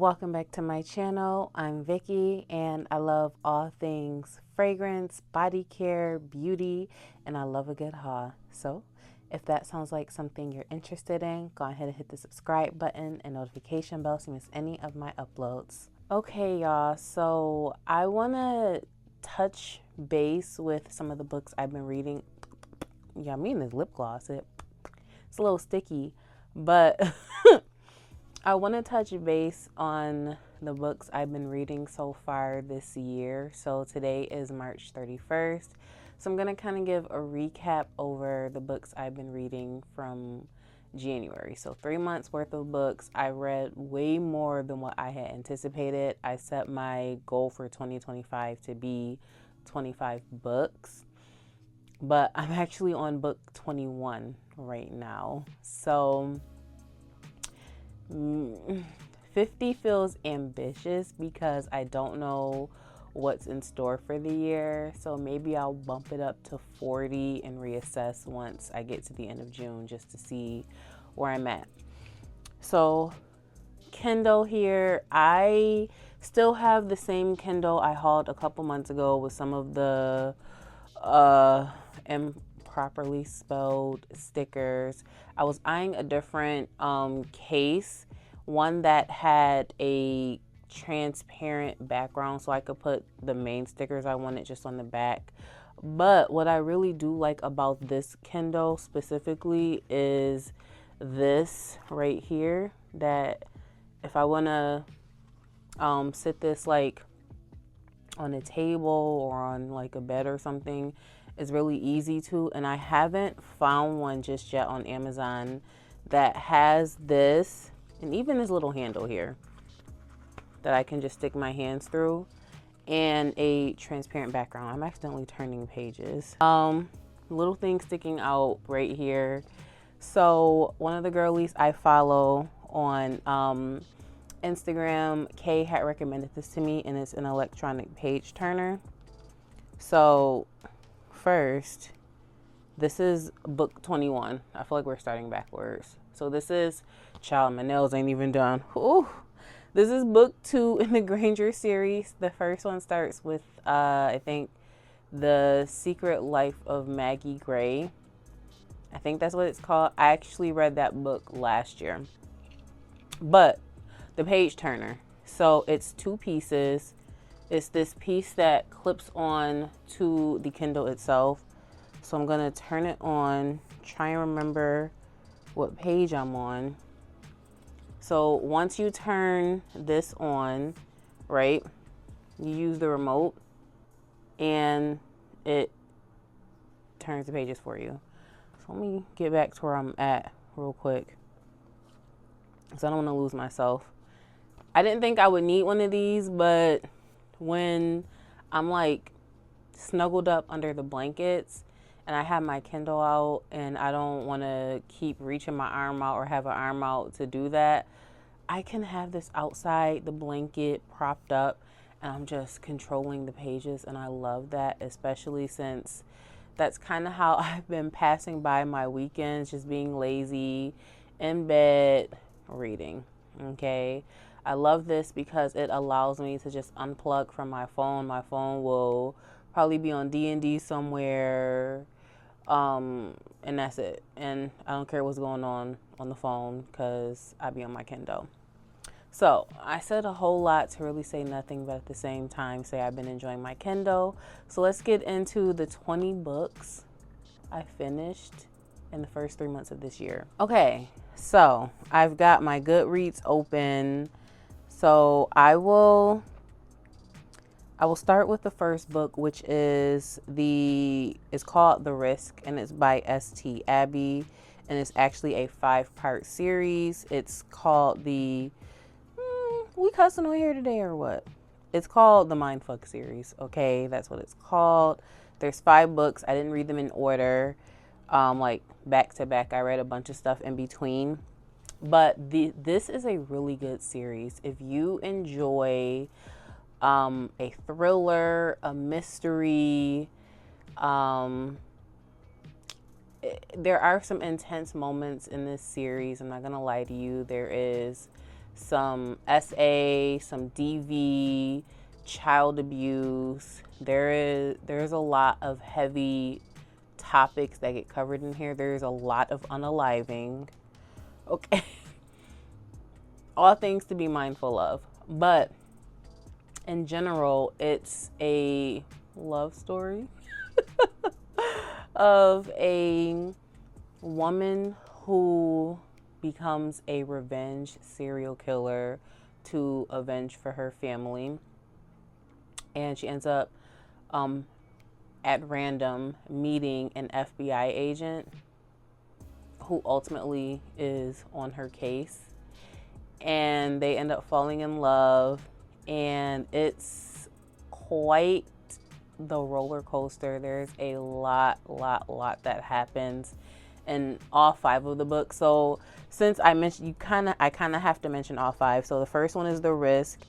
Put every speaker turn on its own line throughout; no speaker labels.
Welcome back to my channel. I'm Vicky and I love all things fragrance, body care, beauty, and I love a good haul. So if that sounds like something you're interested in, go ahead and hit the subscribe button and notification bell so you miss any of my uploads. Okay, y'all, so I want to touch base with some of the books I've been reading. Yeah, I mean this lip gloss, it's a little sticky, but I want to touch base on the books I've been reading so far this year. So today is March 31st. So I'm going to kind of give a recap over the books I've been reading from January. So 3 months worth of books. I read way more than what I had anticipated. I set my goal for 2025 to be 25 books, but I'm actually on book 21 right now. So 50 feels ambitious because I don't know what's in store for the year. So maybe I'll bump it up to 40 and reassess once I get to the end of June just to see where I'm at. So Kindle here, I still have the same Kindle I hauled a couple months ago with some of the improperly spelled stickers. I was eyeing a different case, one that had a transparent background so I could put the main stickers I wanted just on the back. But what I really do like about this Kindle specifically is this right here, that if I want to sit this like on a table or on like a bed or something, it's really easy to. And I haven't found one just yet on Amazon that has this and even this little handle here that I can just stick my hands through and a transparent background. I'm accidentally turning pages. Little thing sticking out right here. So one of the girlies I follow on Instagram, Kay, had recommended this to me, and it's an electronic page turner. So first, this is book 21. I feel like we're starting backwards. So this is, child, my nails ain't even done. Ooh. This is book 2 in the Granger series. The first one starts with, I think, The Secret Life of Maggie Gray. I think that's what it's called. I actually read that book last year. But the page turner. So it's 2 pieces. It's this piece that clips on to the Kindle itself. So I'm going to turn it on, try and remember what page I'm on. So once you turn this on, right, you use the remote and it turns the pages for you. So let me get back to where I'm at real quick, because I don't want to lose myself. I didn't think I would need one of these, but when I'm like snuggled up under the blankets and I have my Kindle out and I don't want to keep reaching my arm out or have an arm out to do that, I can have this outside the blanket propped up and I'm just controlling the pages, and I love that, especially since that's kind of how I've been passing by my weekends, just being lazy in bed reading. Okay, I love this because it allows me to just unplug from my phone. My phone will probably be on D&D somewhere, and that's it. And I don't care what's going on the phone because I be on my Kindle. So I said a whole lot to really say nothing, but at the same time say I've been enjoying my Kindle. So let's get into the 20 books I finished in the first 3 months of this year. Okay, so I've got my Goodreads open. So I will start with the first book, which is it's called The Risk, and it's by St. Abbey, and it's actually a 5-part series. It's called we cussing on here today or what? It's called the Mindfuck series. Okay, that's what it's called. There's 5 books. I didn't read them in order, like back to back. I read a bunch of stuff in between, but this is a really good series. If you enjoy a thriller, a mystery, there are some intense moments in this series. I'm not gonna lie to you. There is some SA, some DV, child abuse. There's a lot of heavy topics that get covered in here. There's a lot of unaliving. Okay. All things to be mindful of. But in general, it's a love story of a woman who becomes a revenge serial killer to avenge for her family. And she ends up at random meeting an FBI agent who ultimately is on her case. And they end up falling in love. And it's quite the roller coaster. There's a lot that happens in all 5 of the books. So since I mentioned, I kind of have to mention all 5. So the first one is The Risk.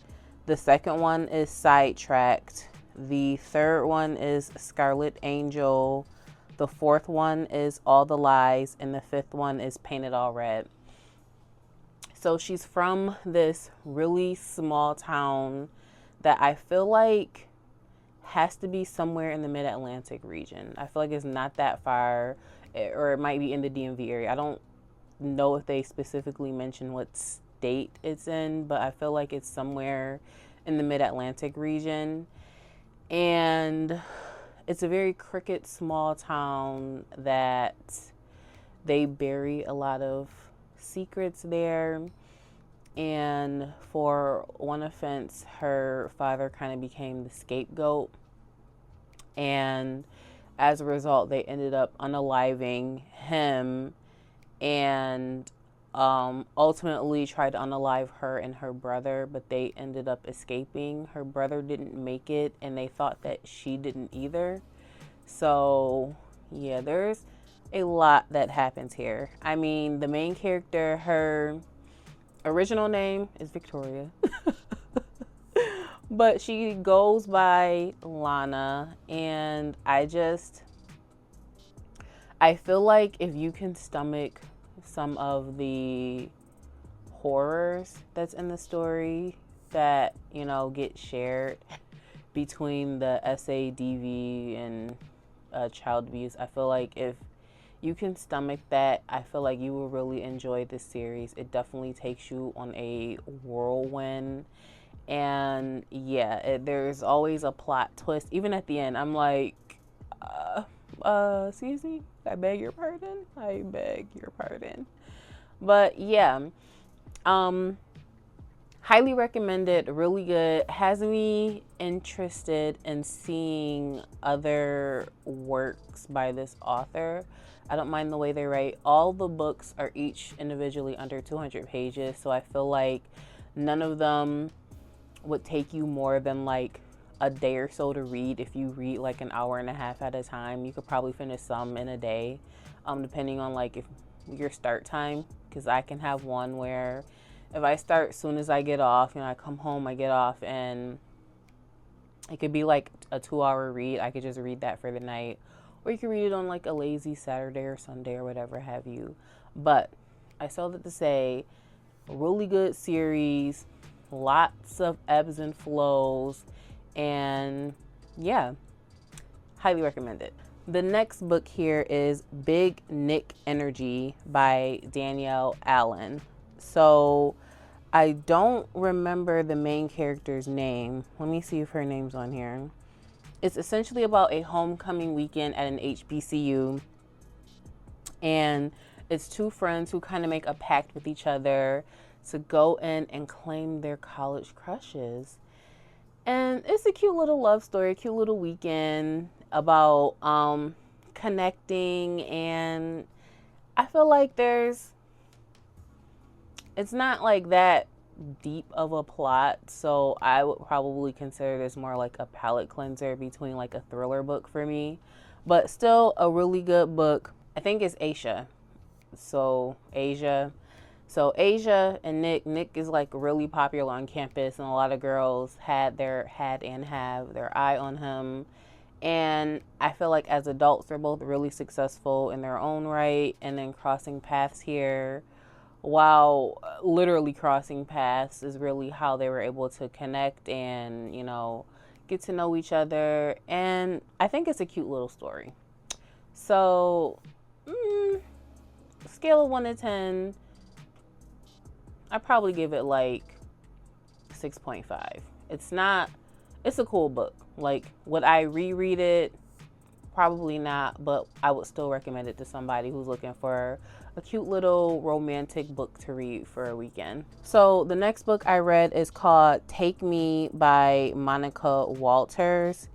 The second one is Sidetracked. The third one is Scarlet Angel. The fourth one is All the Lies. And the fifth one is Painted All Red. So she's from this really small town that I feel like has to be somewhere in the Mid-Atlantic region. I feel like it's not that far, or it might be in the DMV area. I don't know if they specifically mention what state it's in, but I feel like it's somewhere in the Mid-Atlantic region. And it's a very crooked small town that they bury a lot of secrets there. And for one offense, her father kind of became the scapegoat. And as a result, they ended up unaliving him and ultimately tried to unalive her and her brother, but they ended up escaping. Her brother didn't make it, and they thought that she didn't either. So, yeah, there's a lot that happens here. I mean, the main character, her original name is Victoria. But she goes by Lana, and I feel like if you can stomach some of the horrors that's in the story that, you know, get shared between the SADV and child abuse, I feel like if you can stomach that, I feel like you will really enjoy this series. It definitely takes you on a whirlwind. And yeah, there's always a plot twist. Even at the end, I'm like, excuse me, I beg your pardon. I beg your pardon. But yeah, highly recommended, really good. Has me interested in seeing other works by this author. I don't mind the way they write. All the books are each individually under 200 pages, so I feel like none of them would take you more than like a day or so to read. If you read like an hour and a half at a time, you could probably finish some in a day, depending on like if your start time, because I can have one where if I start as soon as I get off, you know, I come home, I get off, and it could be like a 2-hour read. I could just read that for the night, or you can read it on like a lazy Saturday or Sunday or whatever have you. But I saw that to say, really good series, lots of ebbs and flows, and yeah, highly recommend it. The next book here is Big Nick Energy by Danielle Allen. So I don't remember the main character's name. Let me see if her name's on here. It's essentially about a homecoming weekend at an HBCU, and it's 2 friends who kind of make a pact with each other to go in and claim their college crushes. And it's a cute little love story, a cute little weekend about connecting, and I feel like it's not like that deep of a plot, so I would probably consider this more like a palate cleanser between like a thriller book for me, but still a really good book. I think it's Asia. So Asia and Nick is like really popular on campus, and a lot of girls had and have their eye on him. And I feel like as adults, they're both really successful in their own right, and then crossing paths here while literally crossing paths is really how they were able to connect and, you know, get to know each other. And I think it's a cute little story. So, scale of 1 to 10, I probably give it like 6.5. It's a cool book. Like, would I reread it? Probably not, but I would still recommend it to somebody who's looking for a cute little romantic book to read for a weekend. So the next book I read is called Take Me by Monica Walters.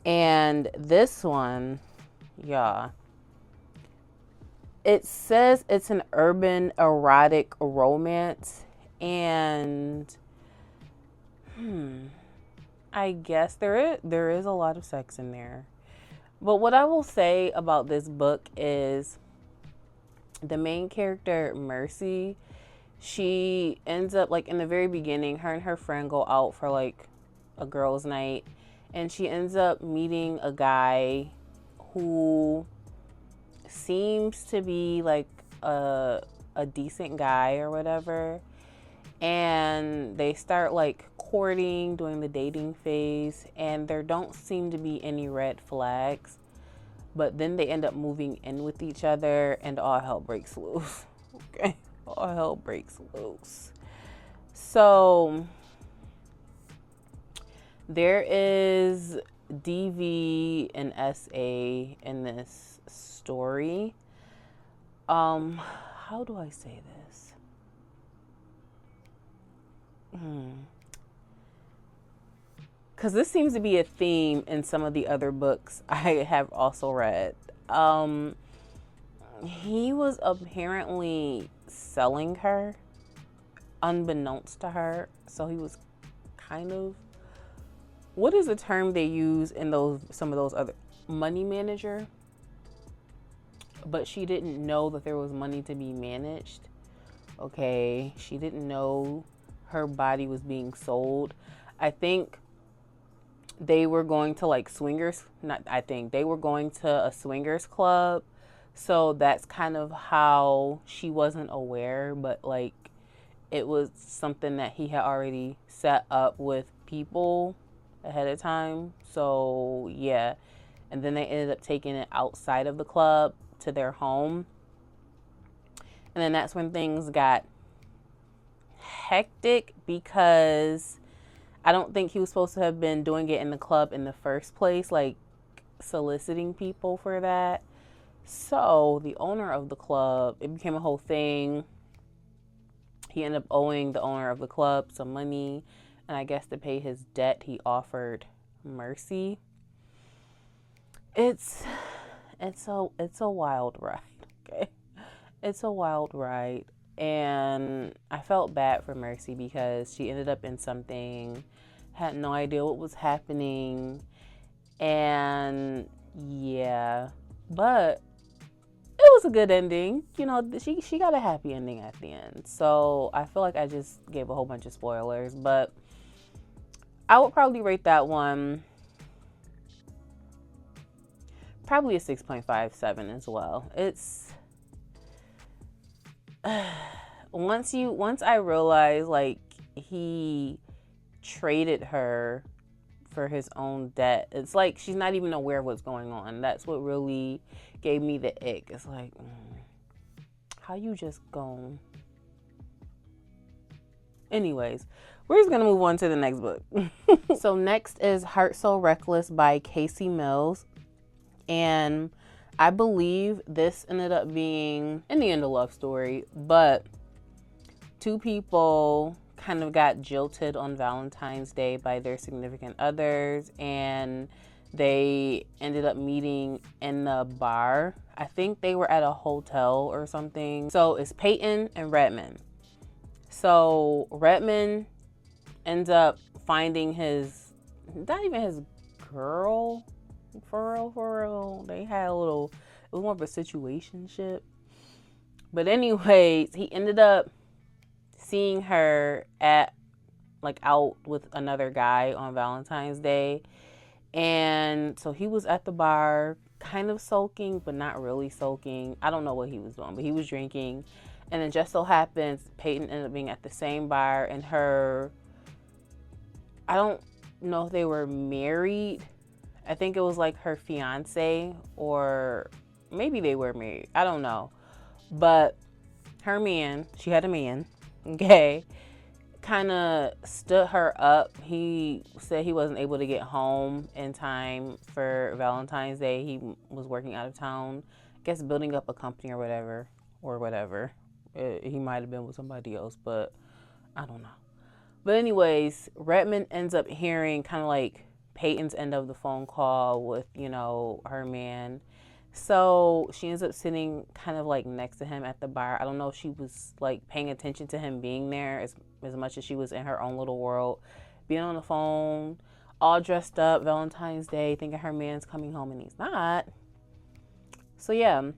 And this one, yeah, it says it's an urban erotic romance. And I guess there is a lot of sex in there. But what I will say about this book is the main character, Mercy, she ends up, like, in the very beginning, her and her friend go out for like a girls' night, and she ends up meeting a guy who seems to be like a decent guy or whatever. And they start like courting, doing the dating phase, and there don't seem to be any red flags. But then they end up moving in with each other, and all hell breaks loose. Okay, all hell breaks loose. So there is DV and SA in this story. How do I say this? Because this seems to be a theme in some of the other books I have also read. He was apparently selling her, unbeknownst to her. So he was kind of, what is the term they use in some of those other, money manager? But she didn't know that there was money to be managed. Okay, she didn't know her body was being sold. I think they were going to like swingers, they were going to a swingers club. So that's kind of how she wasn't aware, but like it was something that he had already set up with people ahead of time. So yeah. And then they ended up taking it outside of the club to their home. And then that's when things got hectic, because I don't think he was supposed to have been doing it in the club in the first place, like soliciting people for that. So the owner of the club, it became a whole thing. He ended up owing the owner of the club some money, and I guess to pay his debt, he offered Mercy. It's a wild ride, okay? It's a wild ride. And I felt bad for Mercy because she ended up in something, had no idea what was happening. And yeah, but it was a good ending. You know, she got a happy ending at the end. So I feel like I just gave a whole bunch of spoilers, but I would probably rate that one probably a 6.57 as well. It's once I realized like he traded her for his own debt, it's like she's not even aware of what's going on. That's what really gave me the ick. It's like, how you just gone? Anyways, we're just gonna move on to the next book. So next is Heart So Reckless by Casey Mills. And I believe this ended up being, in the end, a love story, but two people kind of got jilted on Valentine's Day by their significant others, and they ended up meeting in the bar. I think they were at a hotel or something. So it's Peyton and Redmond. So Redmond ends up finding not even his girl, for real. They had a little, it was more of a situationship. But anyways, he ended up seeing her out with another guy on Valentine's Day. And so he was at the bar, kind of sulking, but not really sulking. I don't know what he was doing, but he was drinking. And then just so happens Peyton ended up being at the same bar, and I don't know if they were married. I think it was like her fiance, or maybe they were married. I don't know. But her man, she had a man, okay, kind of stood her up. He said he wasn't able to get home in time for Valentine's Day. He was working out of town, I guess building up a company or whatever. He might have been with somebody else, but I don't know. But anyways, Redmond ends up hearing kind of like Peyton's end of the phone call with, her man. So she ends up sitting kind of like next to him at the bar. I don't know if she was like paying attention to him being there as much as she was in her own little world, being on the phone, all dressed up, Valentine's Day, thinking her man's coming home and he's not. So yeah,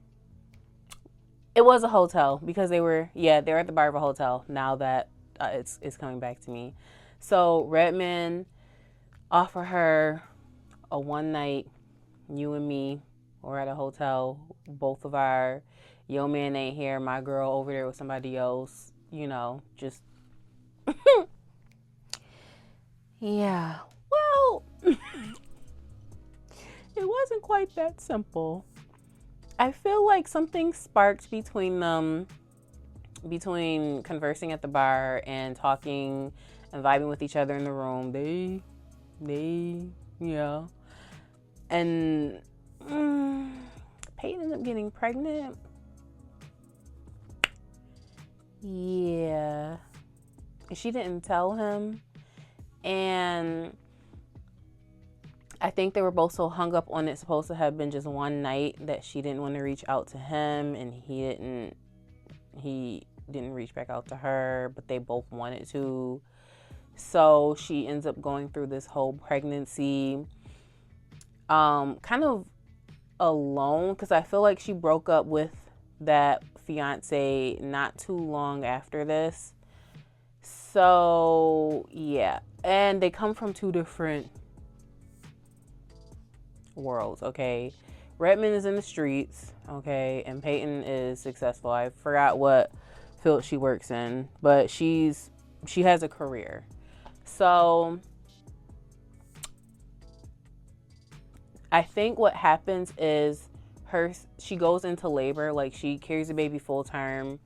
it was a hotel because they were at the bar of a hotel now that it's coming back to me. So Redmond offer her a one night, you and me, or at a hotel, both of our, yo man ain't here, my girl over there with somebody else, just yeah. Well, it wasn't quite that simple. I feel like something sparked between them, between conversing at the bar and talking and vibing with each other in the room. They and Peyton ended up getting pregnant. Yeah. She didn't tell him. And I think they were both so hung up on it supposed to have been just one night that she didn't want to reach out to him, and he didn't reach back out to her, but they both wanted to. So she ends up going through this whole pregnancy kind of alone, because I feel like she broke up with that fiance not too long after this. So yeah, and they come from two different worlds, okay? Redmond is in the streets, okay, and Peyton is successful. I forgot what field she works in, but she has a career. So I think what happens is she goes into labor, like she carries a baby full term,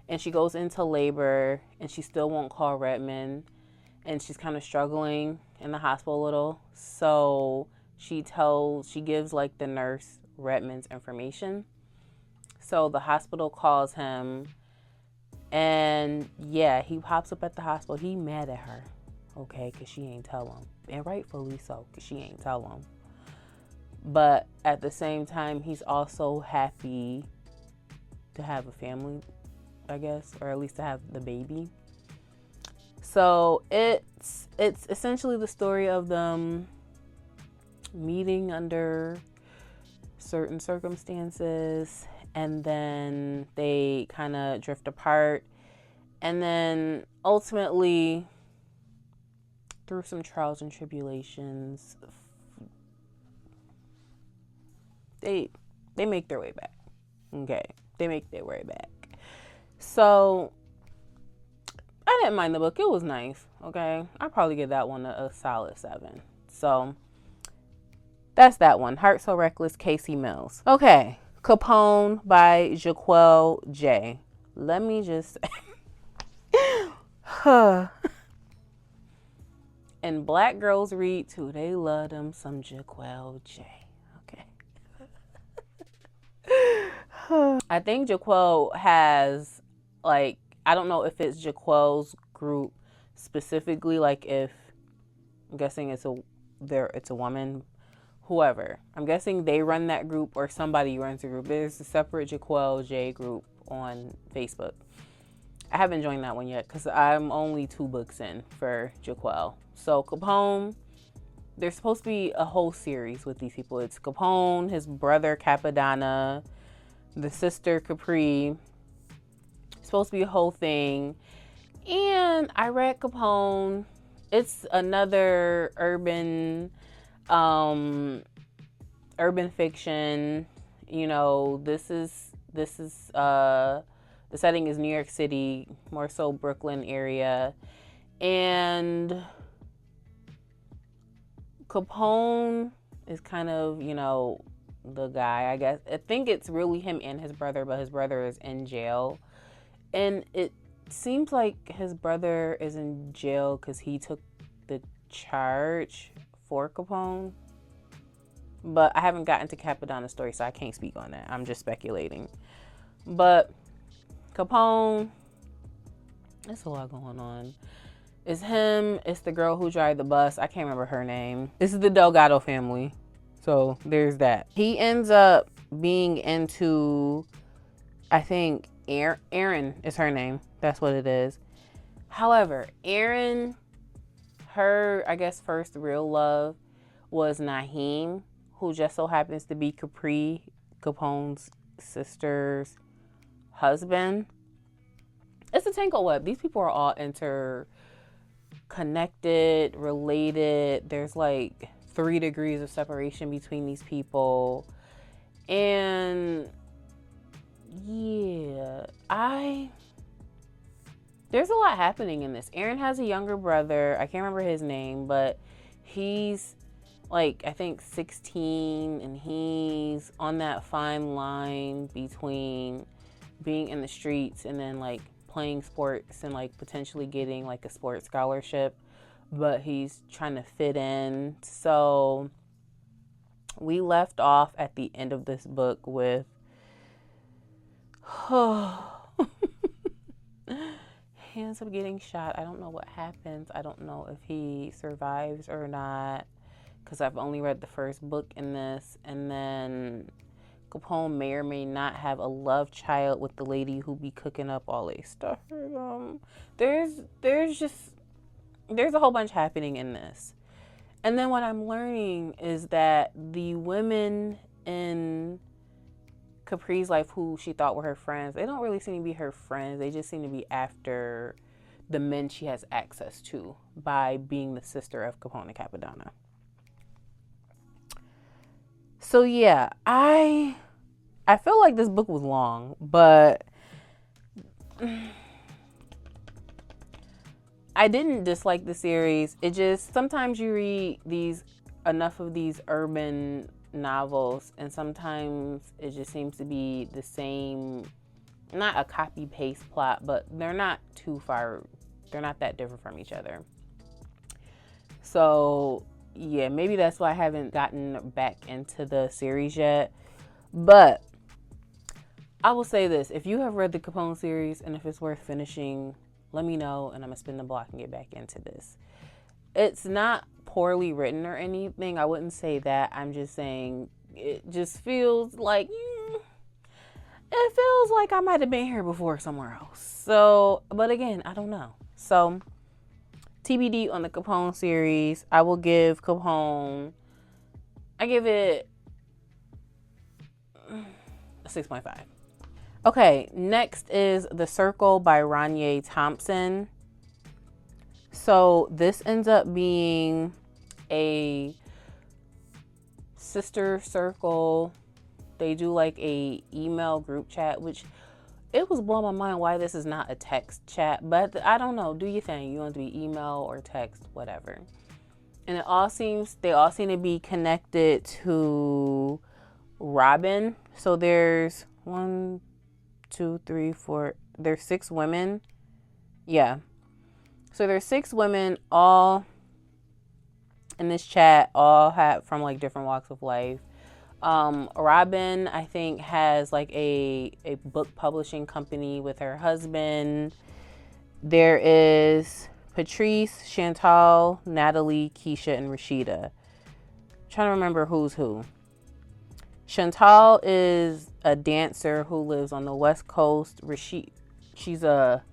and she goes into labor and she still won't call Redmond, and she's kind of struggling in the hospital a little. So she gives like the nurse Redmond's information. So the hospital calls him, and yeah, he pops up at the hospital. He mad at her, okay, because she ain't tell him, and rightfully so, because she ain't tell him. But at the same time, he's also happy to have a family, I guess, or at least to have the baby. So it's essentially the story of them meeting under certain circumstances, and then they kind of drift apart, and then ultimately through some trials and tribulations, they make their way back. Okay, they make their way back. So I didn't mind the book. It was nice. Okay, I'd probably give that one a solid 7. So that's that one. Heart So Reckless, Casey Mills. Okay, Capone by Jaquel J. Let me just and black girls read too. They love them some Jaquel J. Okay. I think Jaquel has, like, I don't know if it's Jaquel's group specifically, like if I'm guessing it's a woman, whoever. I'm guessing they run that group or somebody runs the group. There's a separate Jaquel J group on Facebook. I haven't joined that one yet because I'm only 2 books in for Jaquel. So Capone, there's supposed to be a whole series with these people. It's Capone, his brother Capadonna, the sister Capri. It's supposed to be a whole thing. And I read Capone. It's another urban fiction. You know, this is The setting is New York City, more so Brooklyn area. And Capone is kind of, you know, the guy, I guess. I think it's really him and his brother, but his brother is in jail. And it seems like his brother is in jail because he took the charge for Capone. But I haven't gotten to Capodanna's story, so I can't speak on that. I'm just speculating. But Capone, there's a lot going on. It's him. It's the girl who drives the bus. I can't remember her name. This is the Delgado family. So there's that. He ends up being into, I think, Erin is her name. That's what it is. However, Erin, her, I guess, first real love was Naheem, who just so happens to be Capone's sister's husband. It's a tangled web. These people are all interconnected, related. There's like 3 degrees of separation between these people. And yeah, there's a lot happening in this. Erin has a younger brother. I can't remember his name, but he's like, I think 16, and he's on that fine line between being in the streets and then like playing sports and like potentially getting like a sports scholarship, but he's trying to fit in. So we left off at the end of this book with he ends up getting shot. I don't know what happens. I don't know if he survives or not, because I've only read the first book in this. And then Capone may or may not have a love child with the lady who be cooking up all their stuff for them. There's a whole bunch happening in this. And then what I'm learning is that the women in Capri's life who she thought were her friends, they don't really seem to be her friends. They just seem to be after the men she has access to by being the sister of Capone and Capodanna. So yeah, I feel like this book was long, but I didn't dislike the series. It just, sometimes you read enough of these urban novels, and sometimes it just seems to be the same, not a copy paste plot, but they're not that different from each other. So yeah, maybe that's why I haven't gotten back into the series yet. But I will say this: if you have read the Capone series and if it's worth finishing, let me know, and I'm gonna spin the block and get back into this. It's not poorly written or anything. I wouldn't say that. I'm just saying it just feels like it feels like I might have been here before somewhere else. So, but again, I don't know. So TBD on the Capone series. I will give Capone, I give it a 6.5. Okay, next is The Circle by Ranye Thompson. So this ends up being a sister circle. They do like a email group chat, which it was blowing my mind why this is not a text chat, but I don't know. Do your thing. You want it to be email or text, whatever. And they all seem to be connected to Robin. So there's 1, 2, 3, 4. There's 6 women. Yeah. So there's 6 women all in this chat, all have from like different walks of life. Robin, I think, has like a book publishing company with her husband. There is Patrice, Chantal, Natalie, Keisha, and Rashida. I'm trying to remember who's who. Chantal is a dancer who lives on the West Coast. She's a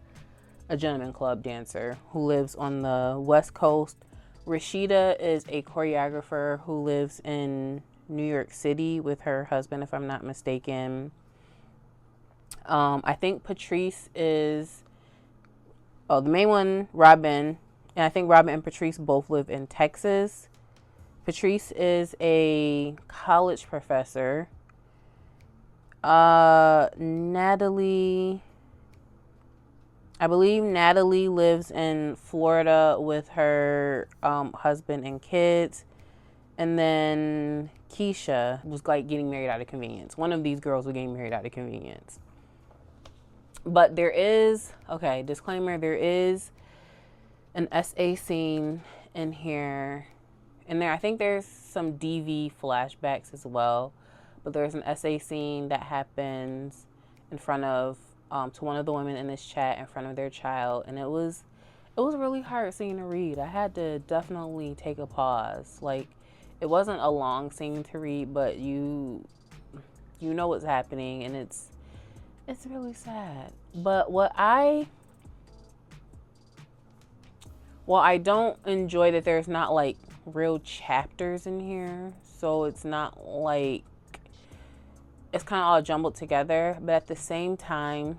gentleman club dancer who lives on the West Coast. Rashida is a choreographer who lives in New York City with her husband, if I'm not mistaken. I think Patrice is, the main one, Robin, and I think Robin and Patrice both live in Texas. Patrice is a college professor. Natalie I believe Natalie lives in Florida with her husband and kids. And then Keisha was like getting married out of convenience. One of these girls was getting married out of convenience. But there is, okay, disclaimer, there is an SA scene in here. And there, I think there's some DV flashbacks as well. But there's an SA scene that happens in front of, to one of the women in this chat in front of their child. And it was a really hard scene to read. I had to definitely take a pause. Like, it wasn't a long scene to read, but you know what's happening, and it's really sad. But I don't enjoy that there's not like real chapters in here, so it's not like, it's kind of all jumbled together. But at the same time,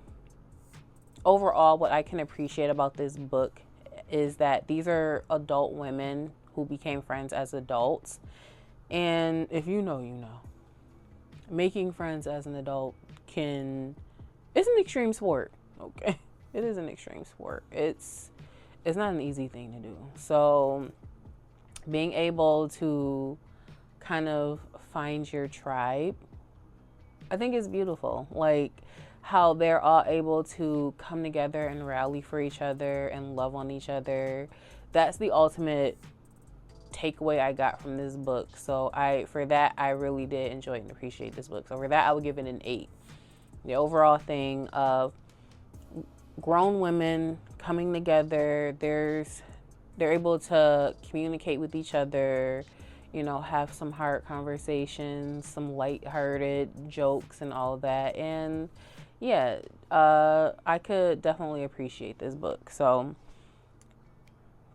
overall, what I can appreciate about this book is that these are adult women who became friends as adults. And if you know, you know. Making friends as an adult it's an extreme sport, okay? It is an extreme sport. It's not an easy thing to do. So being able to kind of find your tribe, I think is beautiful. Like how they're all able to come together and rally for each other and love on each other. That's the ultimate takeaway I got from this book. So for that, I really did enjoy and appreciate this book. So for that, I would give it an 8. The overall thing of grown women coming together, they're able to communicate with each other, you know, have some hard conversations, some lighthearted jokes and all of that. And yeah, I could definitely appreciate this book. So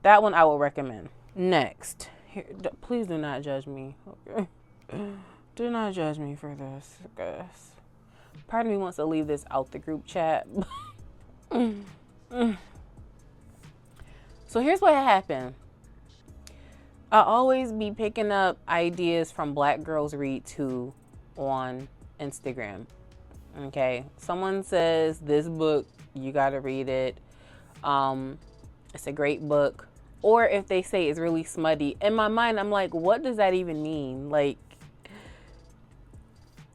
that one I will recommend. Next, here, please do not judge me. Okay, do not judge me for this, guys. Part of me wants to leave this out the group chat. So here's what happened. I always be picking up ideas from Black Girls Read Too on Instagram. Okay, someone says this book, you gotta read it. It's a great book. Or if they say it's really smutty, in my mind, I'm like, what does that even mean? Like,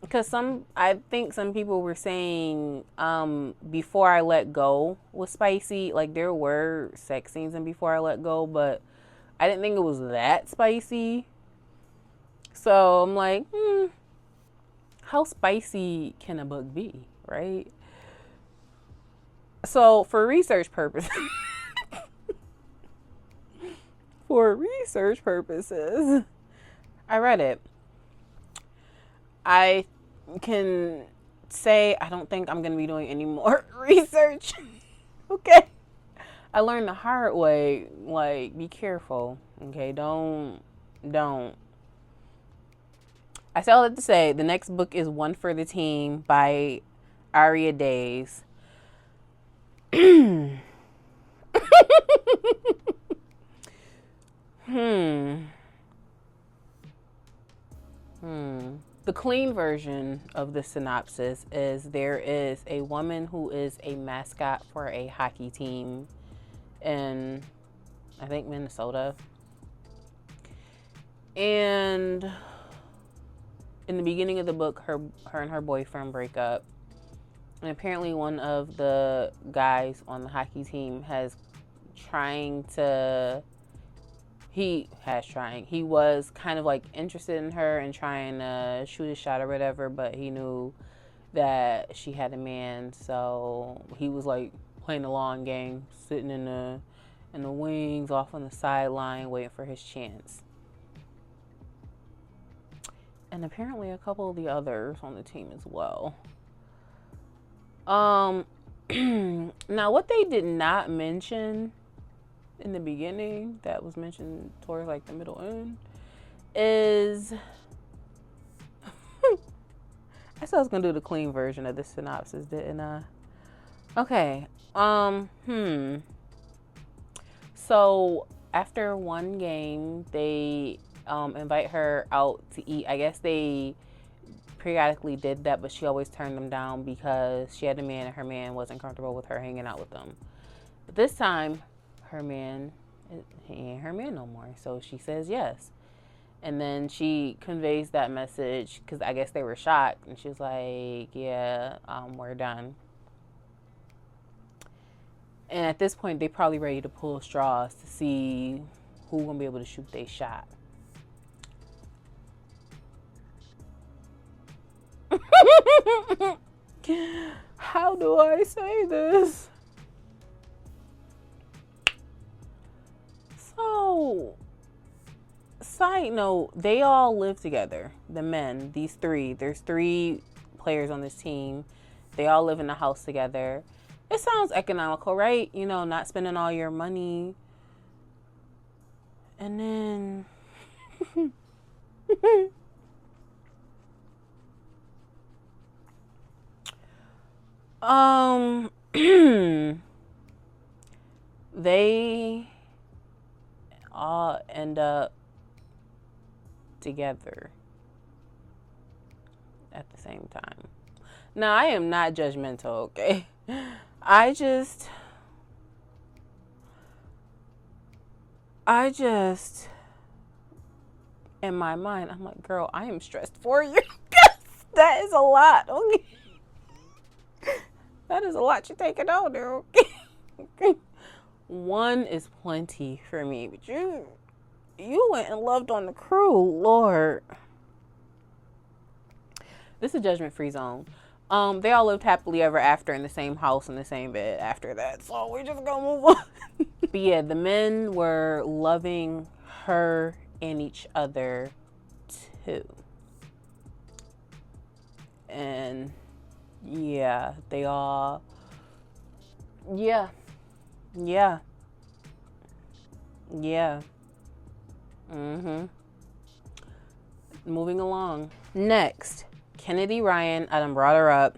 because I think some people were saying Before I Let Go was spicy. Like, there were sex scenes in Before I Let Go, but I didn't think it was that spicy. So I'm like, how spicy can a book be, right? So for research purposes, I read it. I can say I don't think I'm going to be doing any more research. Okay. I learned the hard way, like, be careful. Okay, don't. I say all that to say the next book is One for the Team by Aria Days. The clean version of the synopsis is there is a woman who is a mascot for a hockey team in, I think, Minnesota. And in the beginning of the book, her and her boyfriend break up. And apparently one of the guys on the hockey team he was kind of like interested in her and trying to shoot a shot or whatever, but he knew that she had a man, so he was like playing the long game, sitting in the wings off on the sideline waiting for his chance. And apparently a couple of the others on the team as well. Now what they did not mention in the beginning, that was mentioned towards like the middle end, is I said I was gonna do the clean version of the synopsis, didn't I? Okay. So after one game, they invite her out to eat. I guess they periodically did that, but she always turned them down because she had a man and her man wasn't comfortable with her hanging out with them. But this time, her man, he ain't her man no more. So she says yes. And then she conveys that message because I guess they were shocked. And she was like, yeah, we're done. And at this point, they probably ready to pull straws to see who gonna be able to shoot their shot. How do I say this? So, side note, they all live together. The men, these three. There's 3 players on this team. They all live in a house together. It sounds economical, right? You know, not spending all your money. And then they all end up together at the same time. Now, I am not judgmental, okay? I just in my mind, I'm like, girl, I am stressed for you. That is a lot, okay? That is a lot you're taking on there, okay? One is plenty for me, but you went and loved on the crew, Lord. This is a judgment-free zone. They all lived happily ever after in the same house in the same bed after that. So we're just gonna move on. But yeah, the men were loving her and each other too. And yeah, they all, yeah. Moving along. Next, Kennedy Ryan. I done brought her up.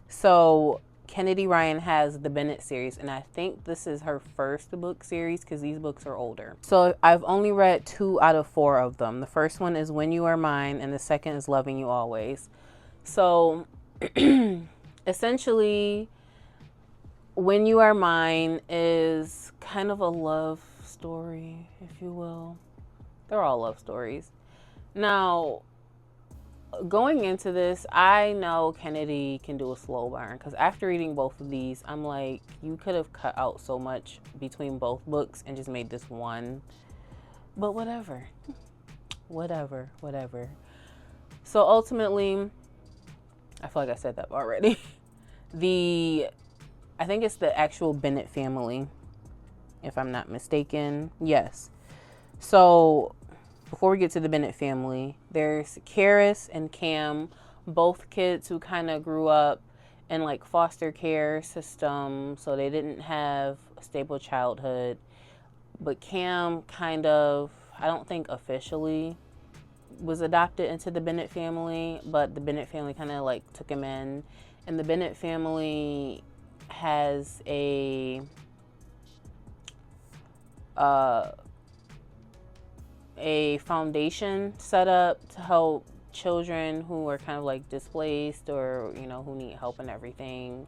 So Kennedy Ryan has the Bennett series, and I think this is her first book series because these books are older. So I've only read 2 out of 4 of them. The first one is When You Are Mine, and the second is Loving You Always. So essentially, When You Are Mine is kind of a love story, if you will. They're all love stories. Now, going into this, I know Kennedy can do a slow burn because after reading both of these, I'm like, you could have cut out so much between both books and just made this one. But whatever. So ultimately, I feel like I said that already. I think it's the actual Bennett family, if I'm not mistaken. Yes. So before we get to the Bennett family, there's Karis and Cam, both kids who kind of grew up in like foster care system, so they didn't have a stable childhood. But Cam kind of, I don't think officially was adopted into the Bennett family, but the Bennett family kind of like took him in. And the Bennett family has a foundation set up to help children who are kind of like displaced or, you know, who need help and everything.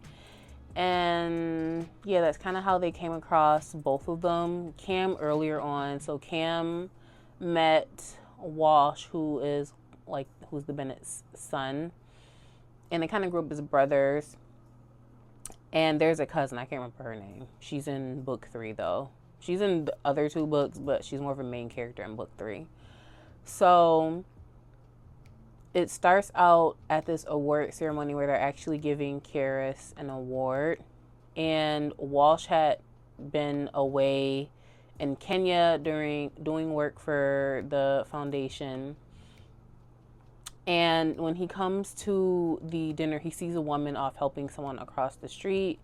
And yeah, that's kind of how they came across both of them. Cam earlier on, so Cam met Walsh, who's the Bennett's son, and they kind of grew up as brothers. And there's a cousin, I can't remember her name. She's in book 3 though. She's in the other 2 books, but she's more of a main character in book 3. So it starts out at this award ceremony where they're actually giving Karis an award. And Walsh had been away in Kenya doing work for the foundation. And when he comes to the dinner, he sees a woman off helping someone across the street.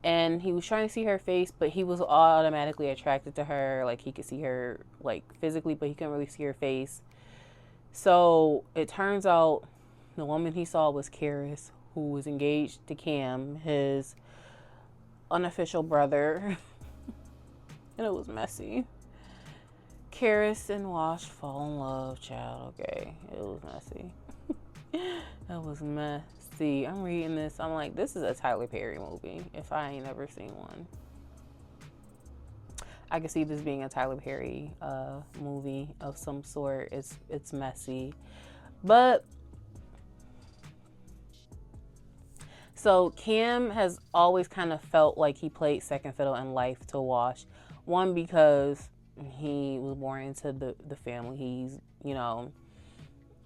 And he was trying to see her face, but he was automatically attracted to her. Like, he could see her, like, physically, but he couldn't really see her face. So it turns out the woman he saw was Karis, who was engaged to Cam, his unofficial brother. And it was messy. Karis and Walsh fall in love, child. Okay, it was messy. That was messy. I'm reading this. I'm like, this is a Tyler Perry movie if I ain't ever seen one. I could see this being a Tyler Perry movie of some sort. It's messy. But so Cam has always kind of felt like he played second fiddle in life to Wash. One, because he was born into the family. He's, you know,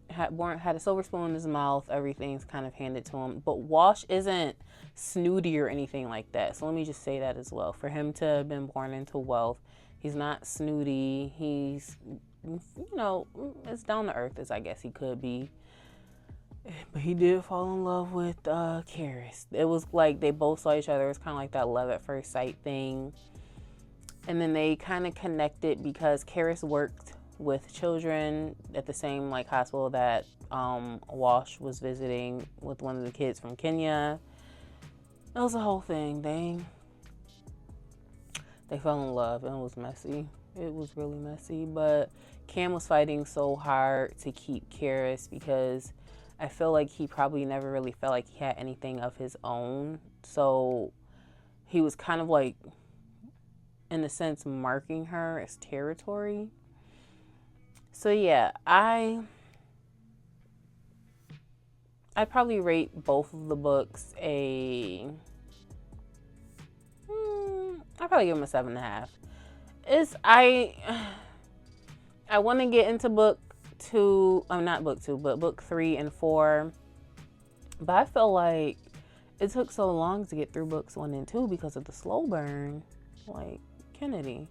had a silver spoon in his mouth. Everything's kind of handed to him. But Wash isn't snooty or anything like that. So let me just say that as well. For him to have been born into wealth, he's not snooty. He's, you know, as down to earth as I guess he could be. But he did fall in love with Karis. It was like they both saw each other. It was kind of like that love at first sight thing. And then they kind of connected because Karis worked with children at the same like hospital that Wash was visiting with one of the kids from Kenya. That was the whole thing. They fell in love, and it was messy. It was really messy. But Cam was fighting so hard to keep Karis because I feel like he probably never really felt like he had anything of his own. So he was kind of like, in a sense, marking her as territory. So yeah, I'd probably rate both of the books I'd probably give them a 7.5. I want to get into book 2. I'm not book 2, but book 3 and 4. But I feel like it took so long to get through books 1 and 2 because of the slow burn. Like Kennedy.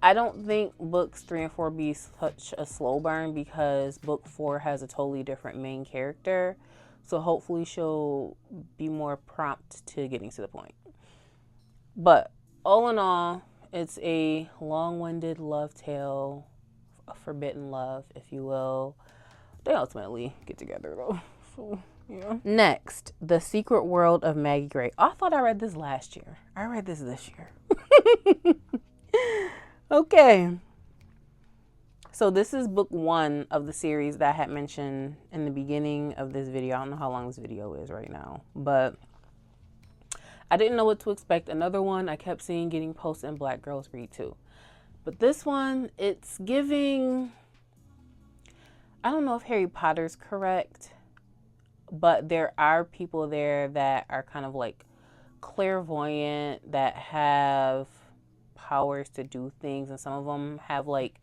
I don't think books 3 and 4 be such a slow burn because book 4 has a totally different main character. So hopefully she'll be more prompt to getting to the point. But all in all, it's a long-winded love tale, a forbidden love, if you will. They ultimately get together though. So, yeah. Next, The Secret World of Maggie Gray. Oh, I thought I read this last year. I read this year. Okay. So this is book 1 of the series that I had mentioned in the beginning of this video. I don't know how long this video is right now, but I didn't know what to expect. Another one I kept seeing getting posted in Black Girls Read too. But this one, it's giving, I don't know if Harry Potter's correct, but there are people there that are kind of like clairvoyant, that have powers to do things, and some of them have like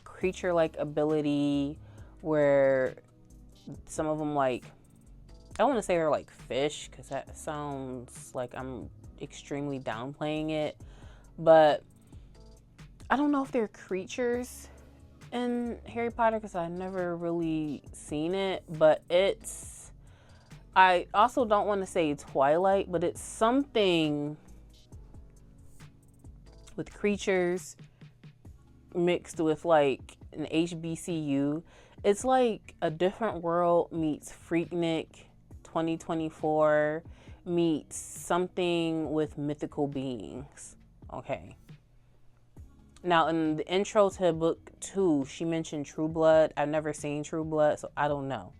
creature-like ability where some of them, like, I don't want to say they're like fish because that sounds like I'm extremely downplaying it, but I don't know if they're creatures in Harry Potter because I've never really seen it, but I also don't want to say Twilight, but it's something with creatures mixed with like an HBCU. It's like A Different World meets Freaknik 2024 meets something with mythical beings. Okay. Now, in the intro to book 2, she mentioned True Blood. I've never seen True Blood, so I don't know.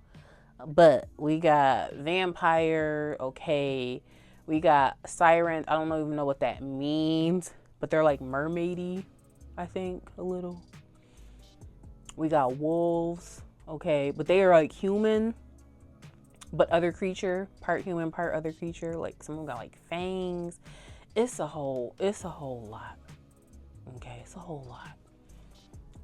But we got vampire, okay. We got sirens. I don't even know what that means, but they're like mermaidy, I think, a little. We got wolves, okay, but they are like human, but other creature, part human, part other creature. Like some of them got like fangs. It's a whole lot. Okay, it's a whole lot.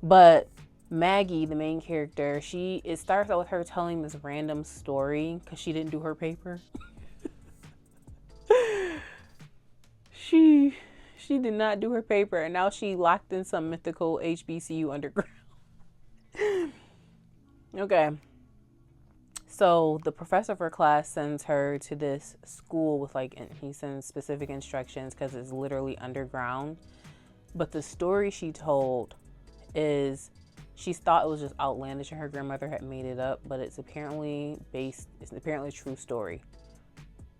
But Maggie, the main character, it starts out with her telling this random story because she didn't do her paper. She did not do her paper, and now she locked in some mythical HBCU underground. Okay. So the professor of her class sends her to this school with he sends specific instructions because it's literally underground. But the story she told is she thought it was just outlandish and her grandmother had made it up, but it's apparently a true story.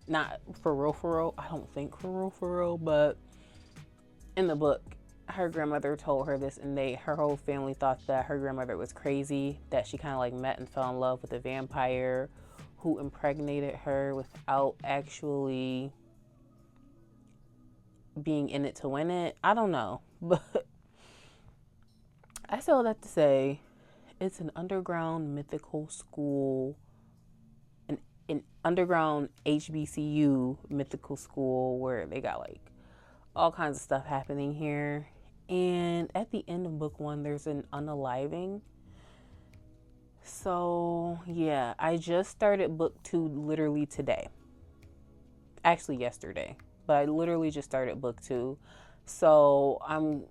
Not for real, I don't think for real, but in the book, her grandmother told her this, and her whole family thought that her grandmother was crazy, that she kind of like met and fell in love with a vampire who impregnated her without actually being in it to win it. I don't know, But I still have to say, it's an underground mythical school, an underground HBCU mythical school where they got like all kinds of stuff happening here. And at the end of book 1, there's an unaliving. So yeah, I just started book 2 literally today. Actually yesterday, but I literally just started book 2. So I'm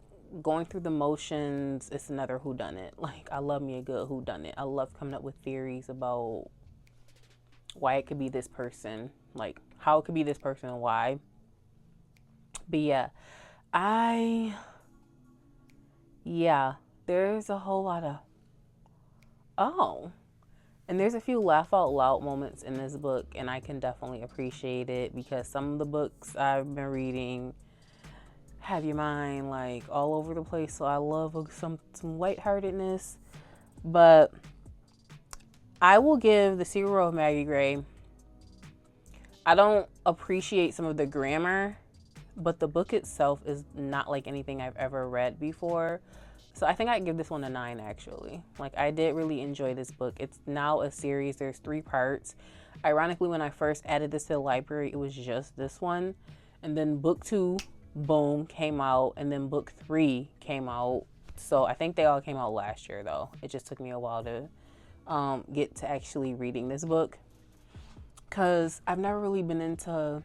going through the motions. It's another whodunit. Like, I love me a good whodunit. I love coming up with theories about why it could be this person, like how it could be this person and why. But yeah, there's a whole lot of and there's a few laugh out loud moments in this book, and I can definitely appreciate it because some of the books I've been reading have your mind like all over the place. So I love some lightheartedness, but I will give The Secret World of Maggie Gray. I don't appreciate some of the grammar, but the book itself is not like anything I've ever read before. So I think I'd give this one a 9, actually. Like, I did really enjoy this book. It's now a series. There's 3 parts. Ironically, when I first added this to the library, it was just this one. And then book 2, boom, came out. And then book 3 came out. So I think they all came out last year, though. It just took me a while to get to actually reading this book. Because I've never really been into,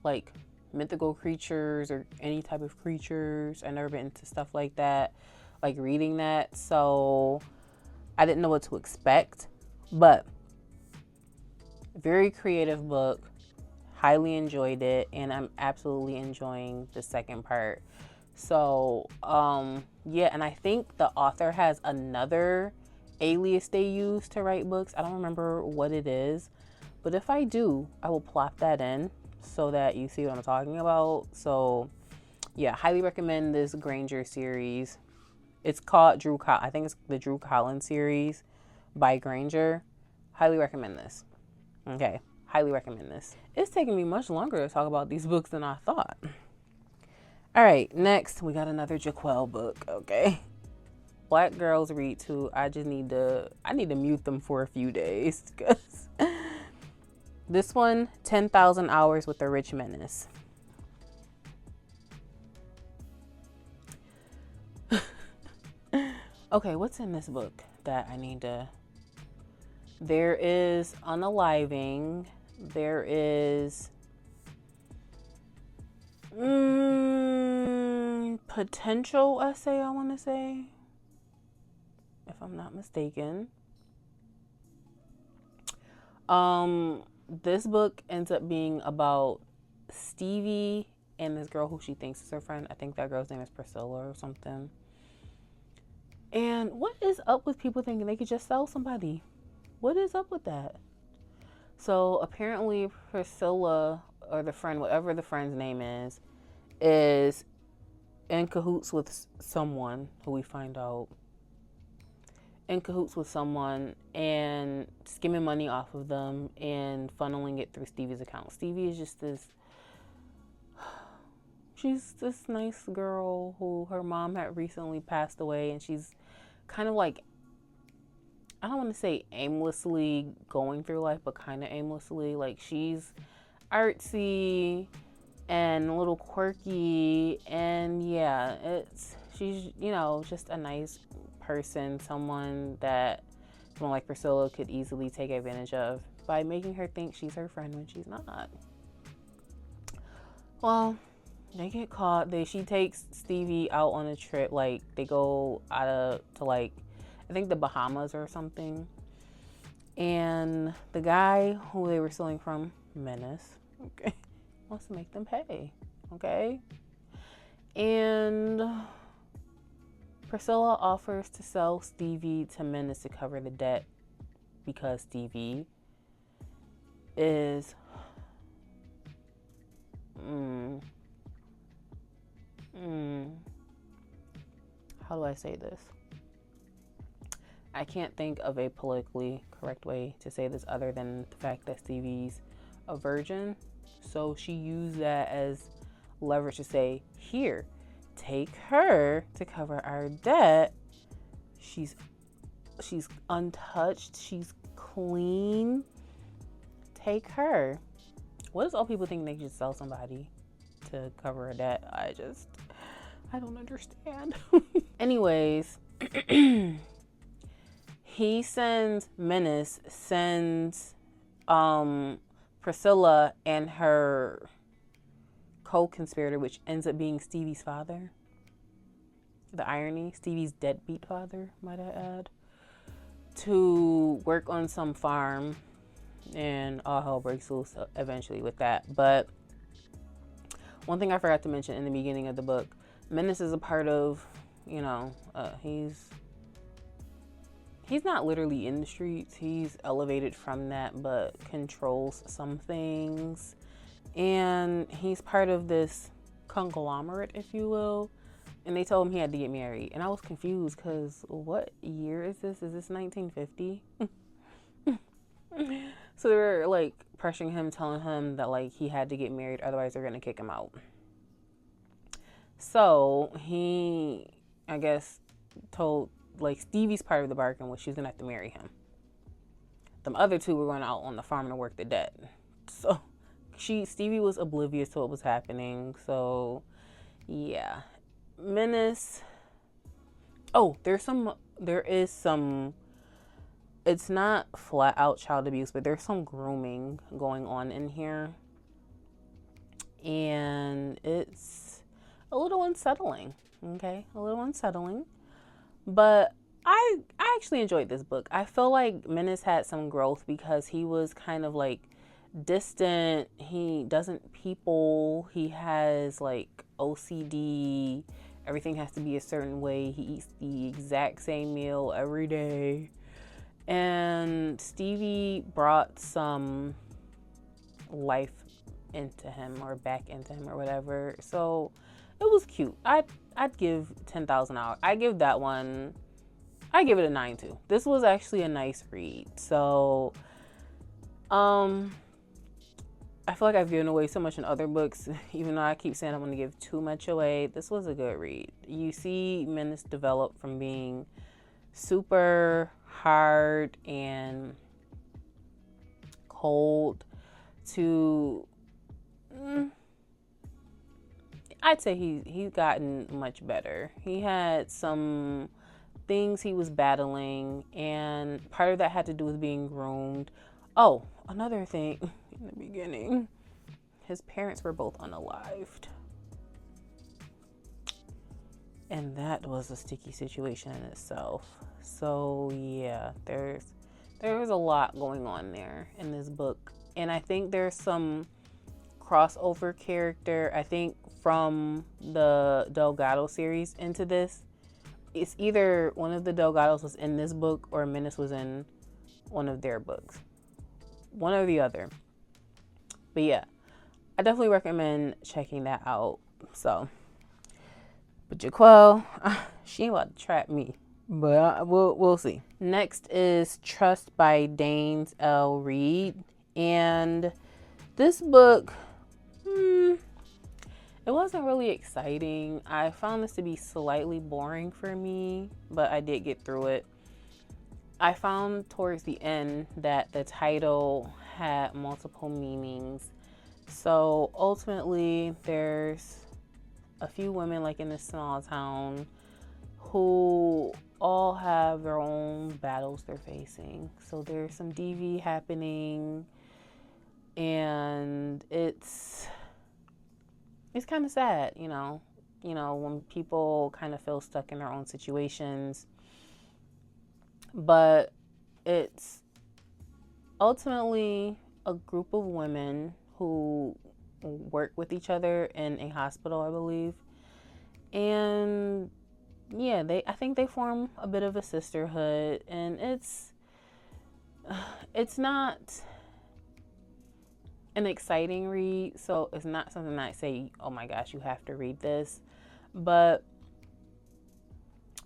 like, mythical creatures or any type of creatures. I've never been into stuff like that, like reading that. So I didn't know what to expect, but very creative book. Highly enjoyed it, and I'm absolutely enjoying the second part. So yeah, and I think the author has another alias they use to write books. I don't remember what it is, but if I do, I will plop that in so that you see what I'm talking about. So yeah, highly recommend this Granger series. It's called I think it's the Drew Collins series by Granger. Highly recommend this. Okay, highly recommend this. It's taking me much longer to talk about these books than I thought. All right, next we got another Jaquel book. Okay, Black Girls Read Too. I need to mute them for a few days because this one, 10,000 Hours with the Rich Menace. Okay, what's in this book that I need to... There is unaliving. There is potential essay, I want to say, if I'm not mistaken. This book ends up being about Stevie and this girl who she thinks is her friend. I think that girl's name is Priscilla or something. And what is up with people thinking they could just sell somebody? What is up with that? So apparently Priscilla, or the friend, whatever the friend's name is in cahoots with someone who we find out. In cahoots with someone and skimming money off of them and funneling it through Stevie's account. Stevie is just she's this nice girl who her mom had recently passed away, and she's kind of like, I don't want to say aimlessly going through life, but kind of aimlessly. Like, she's artsy and a little quirky, and yeah, she's, you know, just a nice person, someone like Priscilla could easily take advantage of by making her think she's her friend when she's not. Well, they get caught. She takes Stevie out on a trip. Like, they go to like, I think the Bahamas or something. And the guy who they were stealing from, Menace, okay, wants to make them pay. Okay. And Priscilla offers to sell Stevie to Menace to cover the debt because Stevie is how do I say this? I can't think of a politically correct way to say this other than the fact that Stevie's a virgin. So she used that as leverage to say, here, take her to cover our debt. She's untouched. She's clean. Take her. What does all people think they should sell somebody to cover a debt? I don't understand. Anyways, Menace sends Priscilla and her co-conspirator, which ends up being Stevie's father. The irony, Stevie's deadbeat father, might I add, to work on some farm, and all hell breaks loose eventually with that. But one thing I forgot to mention in the beginning of the book, Menace is a part of, he's not literally in the streets. He's elevated from that, but controls some things. And he's part of this conglomerate, if you will. And they told him he had to get married. And I was confused because what year is this? Is this 1950? So they were like pressuring him, telling him that like he had to get married, otherwise they're going to kick him out. So he, I guess, told like Stevie's part of the bargain was she was going to have to marry him. The other two were going out on the farm to work the debt. So Stevie was oblivious to what was happening. So yeah. Menace. Oh, there is some, it's not flat out child abuse, but there's some grooming going on in here. And it's a little unsettling. Okay? A little unsettling. But I actually enjoyed this book. I feel like Menace had some growth because he was kind of like distant. He doesn't people. He has like OCD. Everything has to be a certain way. He eats the exact same meal every day. And Stevie brought some life into him, or back into him, or whatever. So it was cute. I'd give 10,000 hours. I give that one, I give it a 9 too. This was actually a nice read. So I feel like I've given away so much in other books, even though I keep saying I'm going to give too much away. This was a good read. You see Menace develop from being super hard and cold to, I'd say he's gotten much better. He had some things he was battling, and part of that had to do with being groomed. Oh, another thing in the beginning, his parents were both unalived. And that was a sticky situation in itself. So yeah, there was a lot going on there in this book. And I think there's some crossover character, I think, from the Delgado series into this. It's either one of the Delgados was in this book or Menace was in one of their books. One or the other. But yeah, I definitely recommend checking that out. So, but Jaquel, she ain't about to trap me. But we'll see. Next is Trust by Danes L. Reed. And this book, it wasn't really exciting. I found this to be slightly boring for me, but I did get through it. I found towards the end that the title had multiple meanings. So ultimately, there's a few women like in this small town who all have their own battles they're facing. So there's some DV happening, and it's kind of sad, when people kind of feel stuck in their own situations. But it's ultimately a group of women who work with each other in a hospital, I believe. And yeah, I think they form a bit of a sisterhood, and it's not an exciting read, so it's not something that I say, oh my gosh, you have to read this. But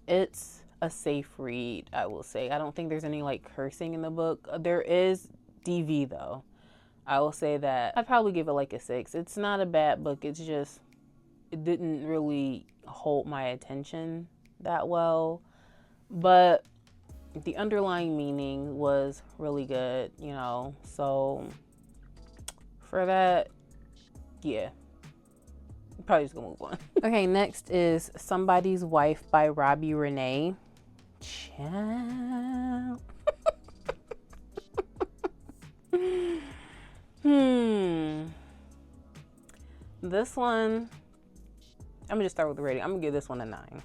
it's a safe read, I will say. I don't think there's any like cursing in the book. There is DV though. I will say that I'd probably give it like a 6. It's not a bad book. It's just it didn't really hold my attention that well, but the underlying meaning was really good, you know. So for that, yeah, probably just gonna move on. Okay, next is Somebody's Wife by Robbie Renee. Child. This one, I'm gonna just start with the rating. I'm gonna give this one a 9.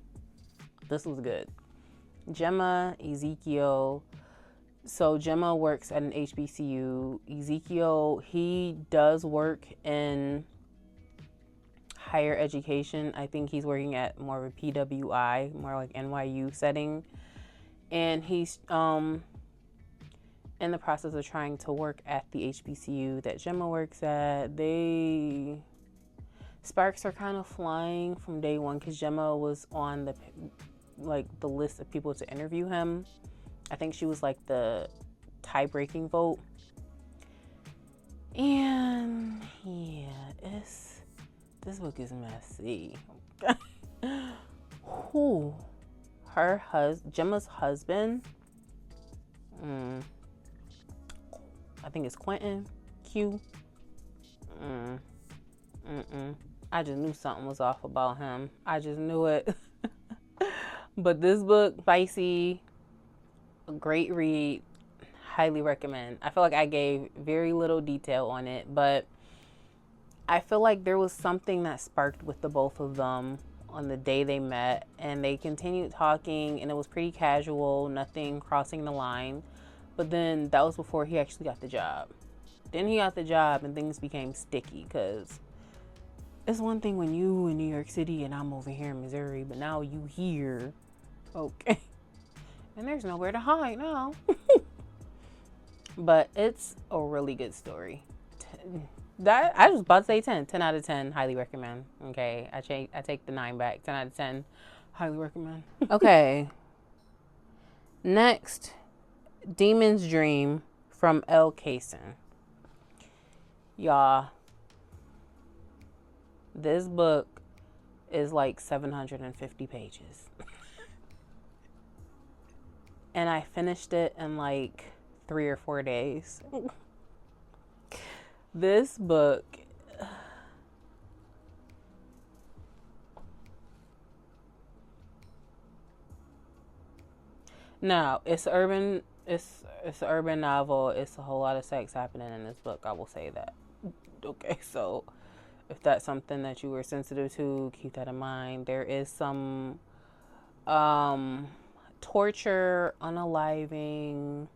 This was good. Gemma, Ezekiel. So Gemma works at an HBCU. Ezekiel, he does work in higher education. I think he's working at more of a PWI, more like NYU setting. And he's in the process of trying to work at the HBCU that Gemma works at. Sparks are kind of flying from day one because Gemma was on the list of people to interview him. I think she was like the tie-breaking vote. And yeah, this book is messy. Gemma's husband, I think it's Quentin Q. I just knew something was off about him. I just knew it. But this book, spicy, a great read, highly recommend. I feel like I gave very little detail on it, but I feel like there was something that sparked with the both of them on the day they met, and they continued talking, and it was pretty casual, nothing crossing the line. But then that was before he actually got the job. Then he got the job and things became sticky, because it's one thing when you in New York City and I'm over here in Missouri, but now you here, okay, and there's nowhere to hide now. But it's a really good story. That I was about to say 10 out of 10, highly recommend. Okay, I take the 9 back. 10 out of 10, highly recommend. Okay, next, Demon's Dream from L. Kaysen. Y'all, this book is like 750 pages. And I finished it in like 3 or 4 days. This book, no, it's an urban novel. It's a whole lot of sex happening in this book. I will say that. Okay, so if that's something that you were sensitive to, keep that in mind. There is some torture, unaliving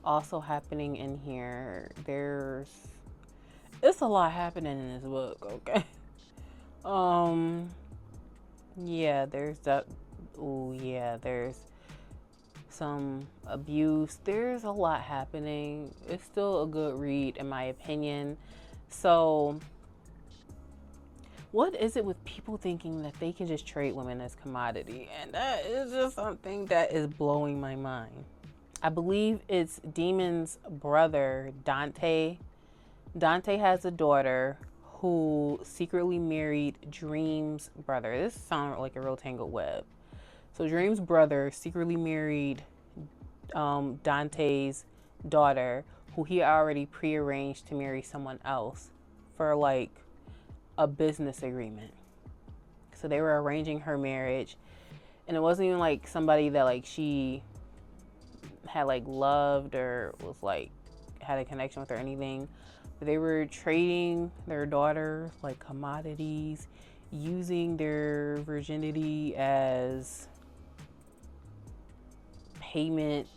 also happening in here. It's a lot happening in this book, okay? Yeah, there's some abuse. There's a lot happening. It's still a good read in my opinion. So what is it with people thinking that they can just trade women as commodity? And that is just something that is blowing my mind. I believe it's Demon's brother, Dante. Dante has a daughter who secretly married Dream's brother. This sounds like a real tangled web. So Dream's brother secretly married Dante's daughter, who he already prearranged to marry someone else for like a business agreement. So they were arranging her marriage, and it wasn't even like somebody that like she had like loved or was like had a connection with or anything. But they were trading their daughter like commodities, using their virginity as payment.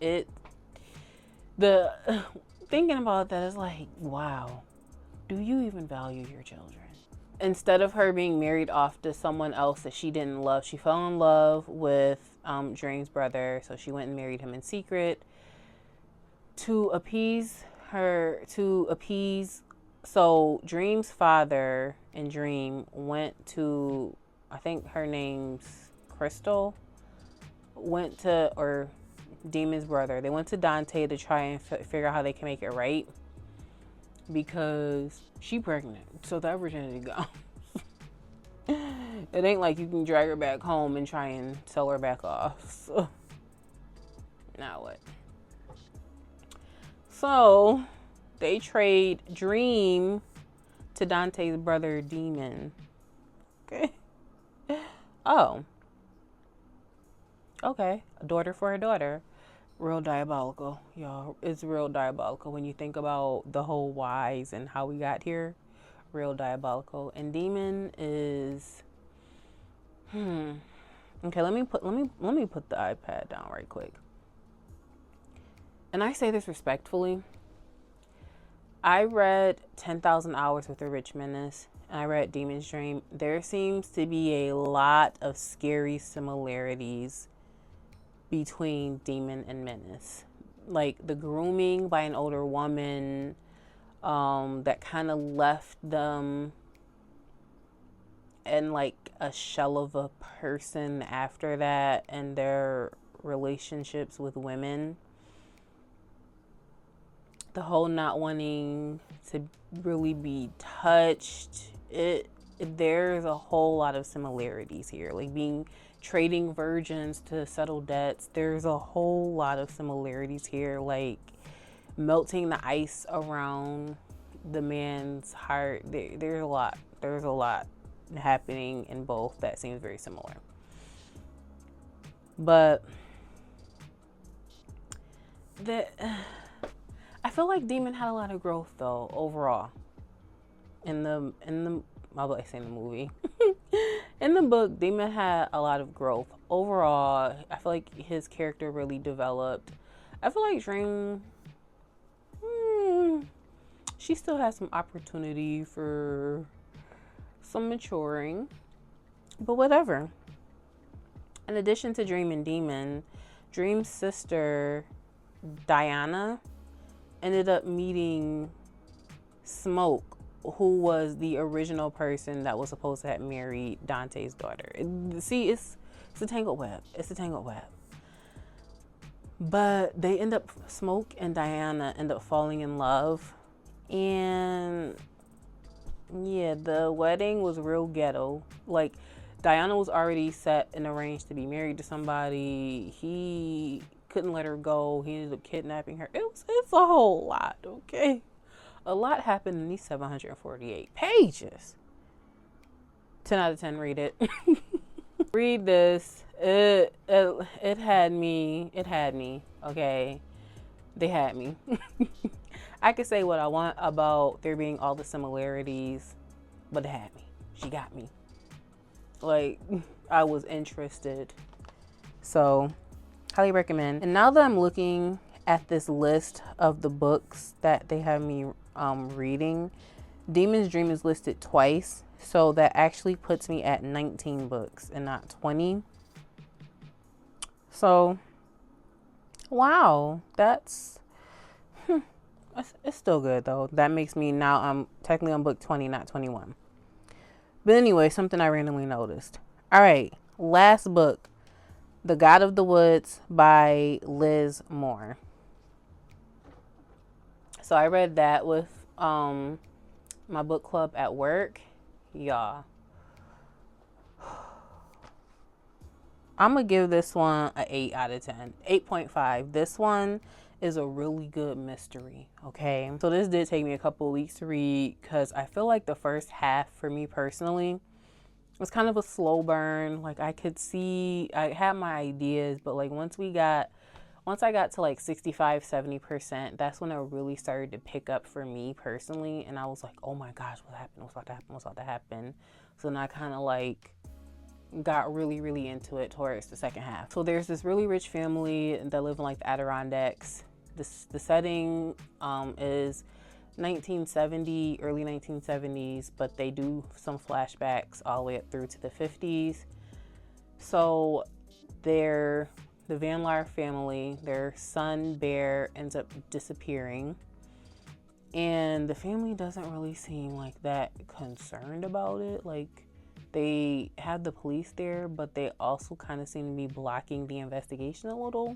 Thinking about that is like, wow, do you even value your children? Instead of her being married off to someone else that she didn't love, she fell in love with Dream's brother, so she went and married him in secret to appease. So Dream's father and Dream went to, I think her name's Crystal, or Demon's brother, they went to Dante to try and figure out how they can make it right. because she pregnant, so that virginity gone. It ain't like you can drag her back home and try and sell her back off. So, now what? So, they trade Dream to Dante's brother, Demon. Okay. Oh. Okay. A daughter for a daughter. Real diabolical, y'all. It's real diabolical when you think about the whole whys and how we got here. Real diabolical. And Demon is okay, let me put the iPad down right quick. And I say this respectfully. I read 10,000 Hours with a Rich Menace, and I read Demon's Dream. There seems to be a lot of scary similarities between Demon and Menace. Like the grooming by an older woman, that kind of left them in like a shell of a person after that, and their relationships with women. The whole not wanting to really be touched. There's a whole lot of similarities here. Like trading virgins to settle debts. There's a whole lot of similarities here. Like melting the ice around the man's heart. There's a lot. There's a lot happening in both that seems very similar. But I feel like Demon had a lot of growth though overall. In the I say in the movie. In the book, Demon had a lot of growth. Overall, I feel like his character really developed. I feel like Dream, she still has some opportunity for some maturing, but whatever. In addition to Dream and Demon, Dream's sister, Diana, ended up meeting Smoke, who was the original person that was supposed to have married Dante's daughter. See, it's a tangled web. It's a tangled web. But they end up, Smoke and Diana end up falling in love. And yeah, the wedding was real ghetto. Like, Diana was already set and arranged to be married to somebody. He couldn't let her go. He ended up kidnapping her. It's a whole lot, okay? A lot happened in these 748 pages. 10 out of 10, read it. Read this. It had me, okay? They had me. I could say what I want about there being all the similarities, but it had me. She got me. Like, I was interested. So, highly recommend. And now that I'm looking at this list of the books that they have me reading, Demon's Dream is listed twice. So that actually puts me at 19 books and not 20. So, wow, that's it's still good though. That makes me now I'm technically on book 20, not 21. But anyway, something I randomly noticed. All right, last book, The God of the Woods by Liz Moore. So I read that with my book club at work. Y'all, I'm gonna give this one an 8 out of 10. 8.5. This one is a really good mystery, okay? So this did take me a couple of weeks to read because I feel like the first half for me personally was kind of a slow burn. Like I could see, I had my ideas, but like once I got to like 65-70%, that's when it really started to pick up for me personally. And I was like, oh my gosh, what happened? What's about to happen? What's about to happen? So then I kind of like got really, really into it towards the second half. So there's this really rich family that live in like the Adirondacks. The setting is 1970, early 1970s, but they do some flashbacks all the way up through to the 50s. So the Van Laar family, their son Bear ends up disappearing, and the family doesn't really seem like that concerned about it. Like they have the police there, but they also kind of seem to be blocking the investigation a little.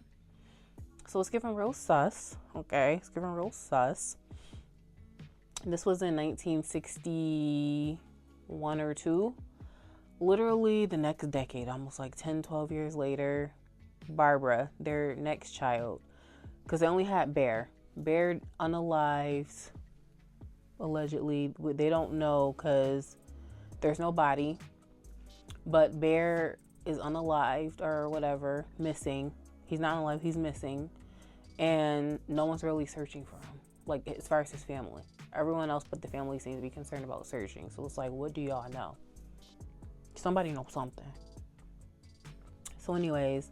So it's giving real sus, okay? It's giving real sus. This was in 1961 or 2. Literally the next decade, almost like 10, 12 years later, Barbara, their next child, because they only had Bear unalived, allegedly. They don't know because there's no body, but Bear is unalived or whatever, missing. He's not alive, he's missing, and no one's really searching for him, like as far as his family. Everyone else but the family seems to be concerned about searching. So it's like, what do y'all know? Somebody knows something. So anyways,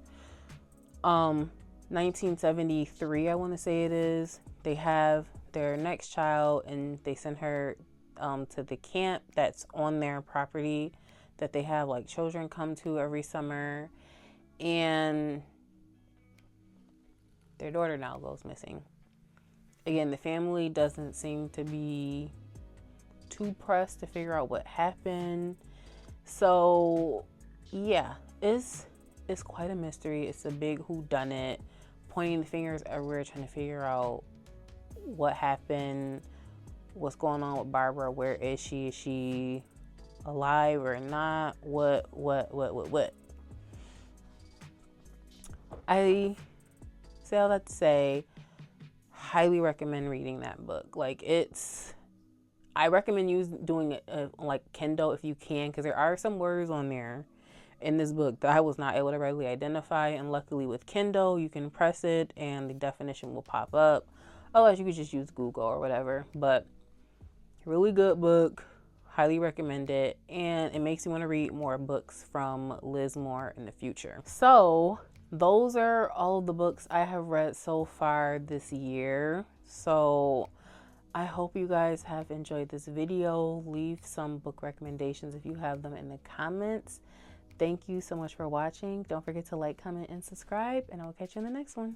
1973, I want to say it is, they have their next child, and they send her to the camp that's on their property that they have like children come to every summer, and their daughter now goes missing. Again, the family doesn't seem to be too pressed to figure out what happened. So yeah, it's quite a mystery. It's a big whodunit, pointing the fingers everywhere, trying to figure out what happened, what's going on with Barbara, where is she? Is she alive or not? What? I say all that to say, highly recommend reading that book. Like, I recommend you doing it like Kindle if you can, because there are some words on there in this book that I was not able to readily identify, and luckily with Kindle you can press it and the definition will pop up. Otherwise you could just use Google or whatever. But really good book, highly recommend it, and it makes you want to read more books from Liz Moore in the future. So those are all of the books I have read so far this year. So I hope you guys have enjoyed this video. Leave some book recommendations if you have them in the comments. Thank you so much for watching. Don't forget to like, comment, and subscribe, and I'll catch you in the next one.